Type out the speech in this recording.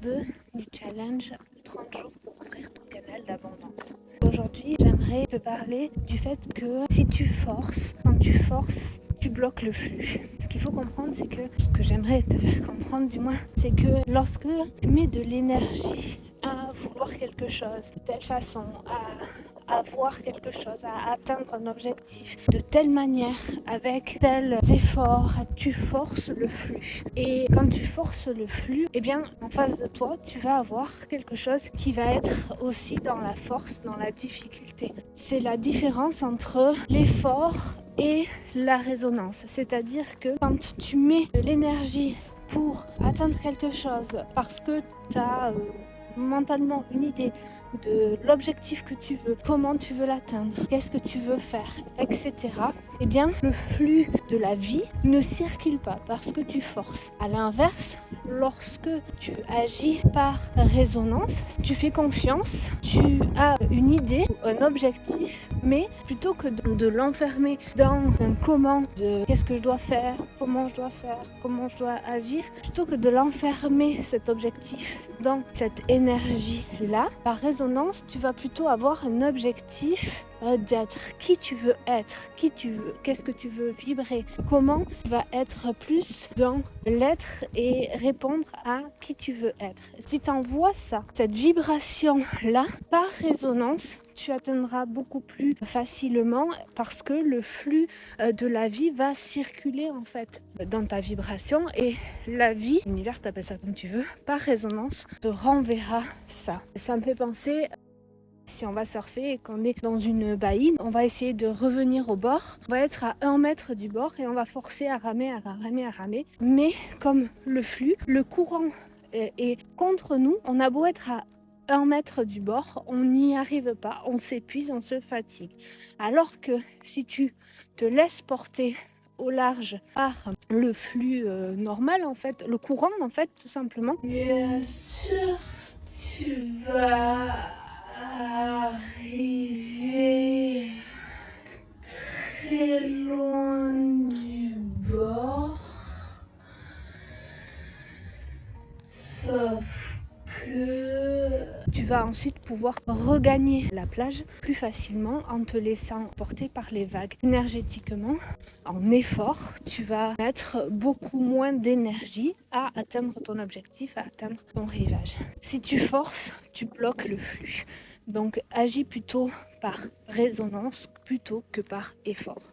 du challenge 30 jours pour ouvrir ton canal d'abondance. Aujourd'hui, j'aimerais te parler du fait que si tu forces, quand tu forces, tu bloques le flux. Ce qu'il faut comprendre, c'est que, ce que j'aimerais te faire comprendre du moins, c'est que lorsque tu mets de l'énergie à vouloir quelque chose de telle façon, à avoir quelque chose, à atteindre un objectif de telle manière, avec tels efforts, tu forces le flux. Et quand tu forces le flux, eh bien, en face de toi, tu vas avoir quelque chose qui va être aussi dans la force, dans la difficulté. C'est la différence entre l'effort et la résonance. C'est-à-dire que quand tu mets de l'énergie pour atteindre quelque chose, parce que tu as mentalement une idée de l'objectif que tu veux, comment tu veux l'atteindre, qu'est-ce que tu veux faire, etc. Eh bien, le flux de la vie ne circule pas parce que tu forces. À l'inverse, lorsque tu agis par résonance, tu fais confiance, tu as une idée, un objectif, mais plutôt que de l'enfermer dans un comment de qu'est-ce que je dois faire, comment je dois agir, plutôt que de l'enfermer cet objectif dans cette énergie-là, par résonance, tu vas plutôt avoir un objectif d'être qui tu veux être, qui tu veux, qu'est-ce que tu veux vibrer, comment tu vas être plus dans l'être et répondre à qui tu veux être. Si tu envoies ça, cette vibration-là, par résonance, tu atteindras beaucoup plus facilement parce que le flux de la vie va circuler en fait dans ta vibration et la vie, l'univers, t'appelle ça comme tu veux, par résonance, te renverra ça. Ça me fait penser, si on va surfer et qu'on est dans une baïne, on va essayer de revenir au bord. On va être à 1 mètre du bord et on va forcer à ramer. Mais comme le flux, le courant est contre nous, on a beau être à 1 mètre du bord, on n'y arrive pas, on s'épuise, on se fatigue. Alors que si tu te laisses porter au large par le flux normal en fait, le courant en fait tout simplement, bien sûr tu vas arriver très loin du bord, sauf que tu vas ensuite pouvoir regagner la plage plus facilement en te laissant porter par les vagues. Énergétiquement, en effort, tu vas mettre beaucoup moins d'énergie à atteindre ton objectif, à atteindre ton rivage. Si tu forces, tu bloques le flux. Donc agis plutôt par résonance plutôt que par effort.